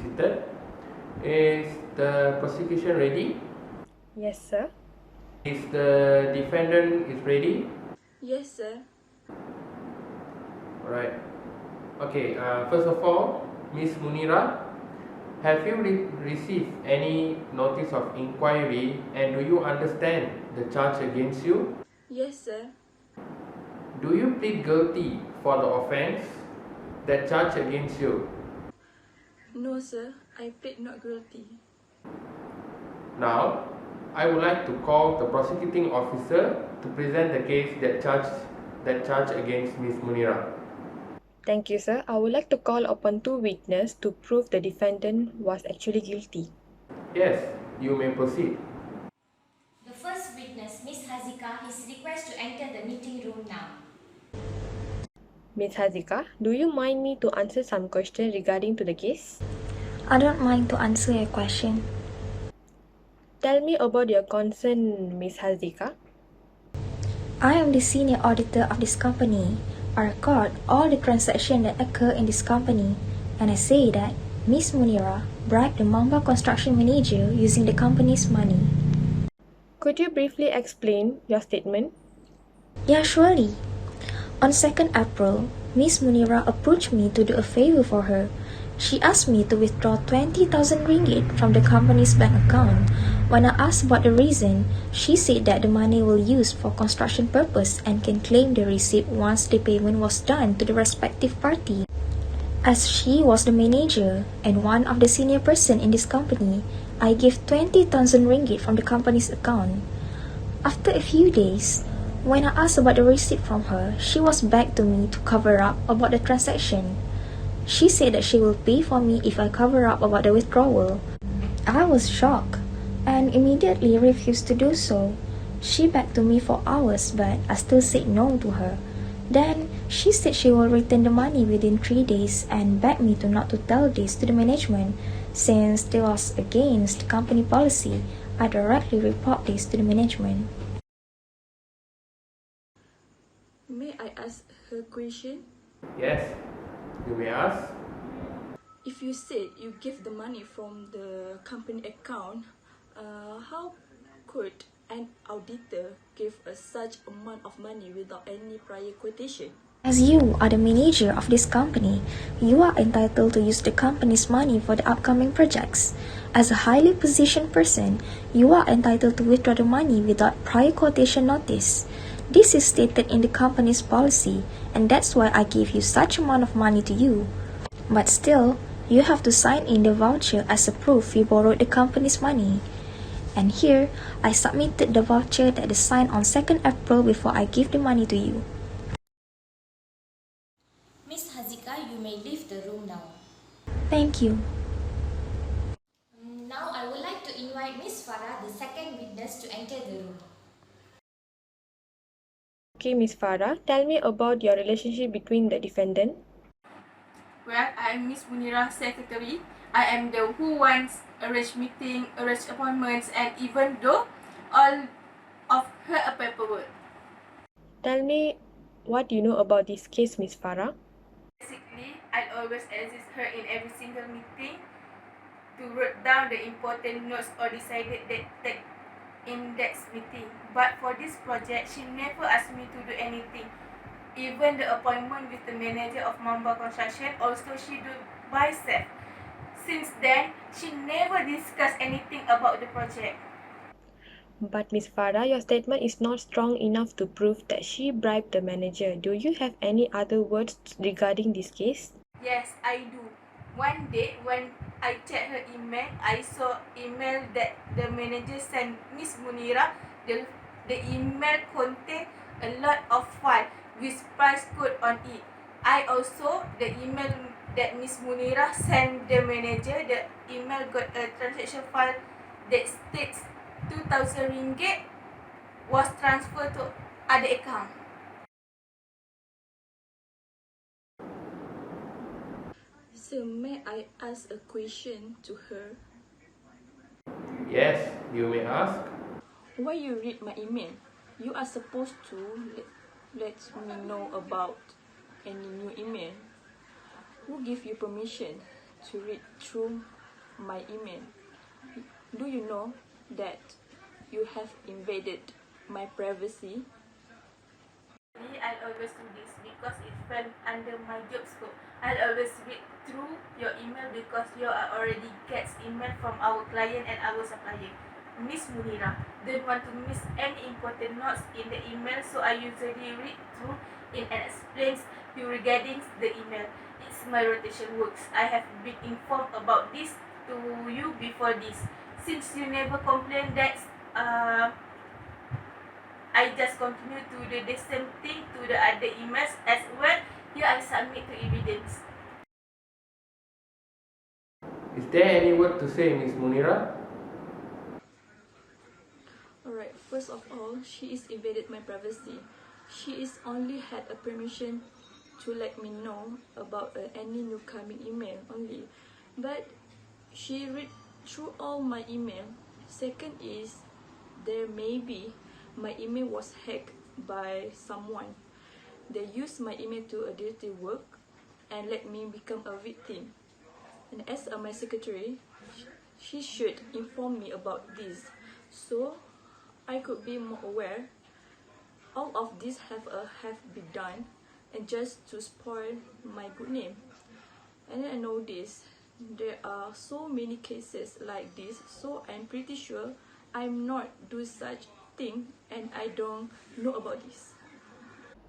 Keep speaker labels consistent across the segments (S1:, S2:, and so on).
S1: seated. Is the prosecution ready?
S2: Yes, sir.
S1: Is the defendant is ready?
S3: Yes, sir.
S1: Alright. Okay, first of all, Miss Munira, have you received any notice of inquiry and do you understand the charge against you?
S3: Yes, sir.
S1: Do you plead guilty for the offense that charge against you?
S3: No, sir. I plead not guilty.
S1: Now, I would like to call the prosecuting officer to present the case that charge against Miss Munira.
S2: Thank you, sir. I would like to call upon two witnesses to prove the defendant was actually guilty.
S1: Yes, you may proceed.
S4: The first witness, Ms. Hazika, is requested to enter the meeting room now.
S2: Ms. Hazika, do you mind me to answer some questions regarding to the case?
S5: I don't mind to answer your question.
S2: Tell me about your concern, Ms. Hazika.
S5: I am the senior auditor of this company. I record all the transactions that occur in this company, and I say that Ms. Munira bribed the Mamba construction manager using the company's money.
S2: Could you briefly explain your statement?
S5: Yeah, surely. On 2nd April, Ms. Munira approached me to do a favor for her. She asked me to withdraw 20,000 ringgit from the company's bank account. When I asked about the reason, she said that the money will use for construction purpose and can claim the receipt once the payment was done to the respective party. As she was the manager and one of the senior person in this company, I gave 20,000 ringgit from the company's account. After a few days, when I asked about the receipt from her, she was back to me to cover up about the transaction. She said that she will pay for me if I cover up about the withdrawal. I was shocked and immediately refused to do so. She begged to me for hours, but I still said no to her. Then she said she will return the money within 3 days and begged me to not to tell this to the management. Since it was against company policy, I directly report this to the management.
S3: May I ask her question?
S1: Yes, you may ask.
S3: If you said you give the money from the company account, how could an auditor give such amount of money without any prior quotation?
S5: As you are the manager of this company, you are entitled to use the company's money for the upcoming projects. As a highly positioned person, you are entitled to withdraw the money without prior quotation notice. This is stated in the company's policy, and that's why I gave you such amount of money to you. But still, you have to sign in the voucher as a proof you borrowed the company's money. And here, I submitted the voucher that is signed on 2nd April before I give the money to you.
S4: Ms. Hazika, you may leave the room now.
S5: Thank you.
S4: Now I would like to invite Ms. Farah, the second witness, to enter the room.
S2: Okay, Ms. Farah, tell me about your relationship between the defendant.
S3: Well, I am Miss Munira's secretary. I am the who wants arrange meeting, arrange appointments, and even do all of her paperwork.
S2: Tell me what you know about this case, Ms. Farah.
S3: Basically, I always assist her in every single meeting to write down the important notes or decided that in that meeting. But for this project, she never asked me to do anything. Even the appointment with the manager of Mamba Construction, also she do by herself. Since then, she never discussed anything about the project.
S2: But Ms. Farah, your statement is not strong enough to prove that she bribed the manager. Do you have any other words regarding this case?
S3: Yes, I do. One day, when I checked her email, I saw email that the manager sent Miss Munira. The email contained a lot of files with price code on it. I also, the email that Miss Munira sent the manager, the email got a transaction file that states 2,000 ringgit was transferred to other account. So may I ask a question to her?
S1: Yes, you may ask.
S3: Why you read my email? You are supposed to let me know about any new email. Who give you permission to read through
S6: my email. Do you know that you have invaded my privacy?
S3: I'll always do this because it fell under my job scope. I'll always read through your email because you are already gets email from our client and our supplier. Miss Munira, don't want to miss any important notes in the email, so I usually read through it and explains you regarding the email. It's my rotation works. I have been informed about this to you before this. Since you never complained that I just continue to do the same thing to the other emails as well. Here I submit to evidence.
S1: Is there any word to say, Miss Munira?
S6: Alright, first of all, she is invaded my privacy. She is only had a permission to let me know about any new coming email only. But she read through all my email. Second is, there may be my email was hacked by someone. They used my email to a dirty work and let me become a victim. And as my secretary, she should inform me about this, so I could be more aware. All of this have been done, and just to spoil my good name. And I know this. There are so many cases like this, so I'm pretty sure I'm not do such thing, and I don't know about this.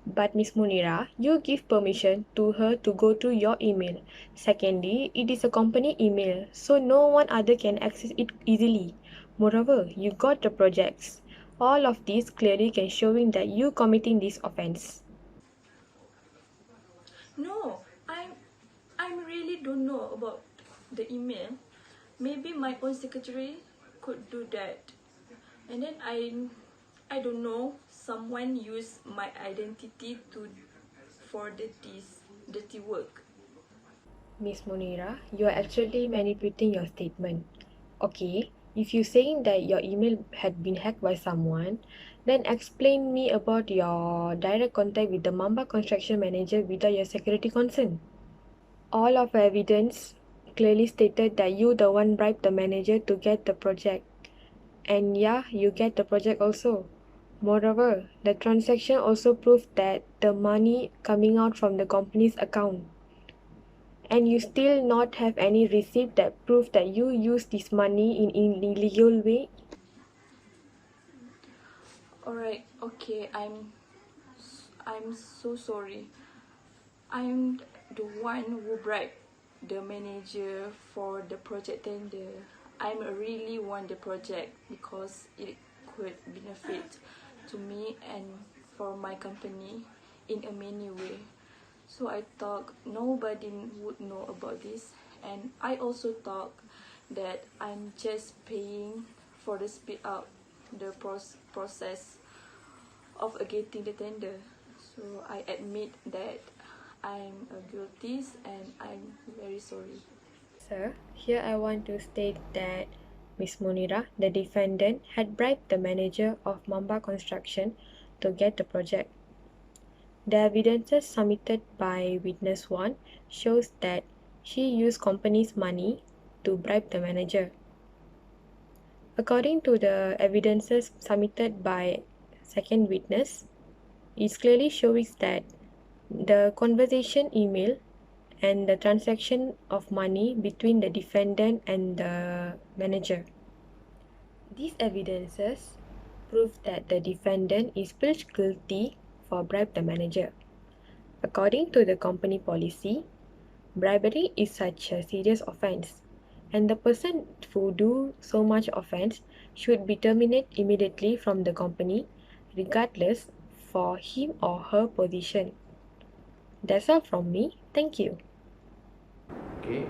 S2: But Miss Munira, you give permission to her to go to your email. Secondly, it is a company email, so no one other can access it easily. Moreover, you got the projects. All of this clearly can showing that you committing this offense.
S6: No, I really don't know about the email. Maybe my own secretary could do that. And then I don't know, someone used my identity for this dirty work.
S2: Miss Munira, you are actually manipulating your statement. Okay, if you're saying that your email had been hacked by someone, then explain me about your direct contact with the Mamba construction manager without your security concern. All of evidence clearly stated that you the one bribed the manager to get the project. And yeah, you get the project also. Moreover, the transaction also proved that the money coming out from the company's account. And you still not have any receipt that prove that you use this money in illegal way.
S6: Alright, okay, I'm so sorry. I'm the one who bribed the manager for the project tender. I really want the project because it could benefit to me and for my company in a many way. So I thought nobody would know about this, and I also thought that I'm just paying for the speed up the process of getting the tender. So I admit that I'm guilty and I'm very sorry.
S2: Sir, here I want to state that Ms. Munira, the defendant, had bribed the manager of Mamba Construction to get the project. The evidences submitted by witness 1 shows that she used company's money to bribe the manager. According to the evidences submitted by second witness, it clearly shows that the conversation email and the transaction of money between the defendant and the manager. These evidences prove that the defendant is proved guilty for bribe the manager. According to the company policy, bribery is such a serious offense, and the person who do so much offense should be terminated immediately from the company, regardless for him or her position. That's all from me. Thank you.
S1: Okay.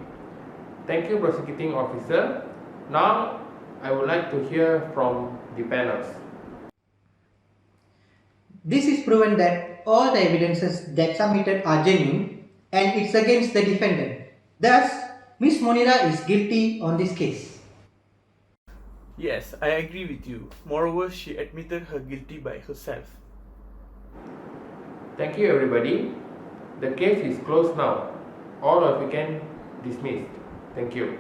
S1: Thank you, prosecuting officer. Now, I would like to hear from the panels.
S7: This is proven that all the evidences that submitted are genuine and it's against the defendant. Thus, Ms. Monira is guilty on this case.
S8: Yes, I agree with you. Moreover, she admitted her guilty by herself.
S1: Thank you, everybody. The case is closed now. All of you can dismissed. Thank you.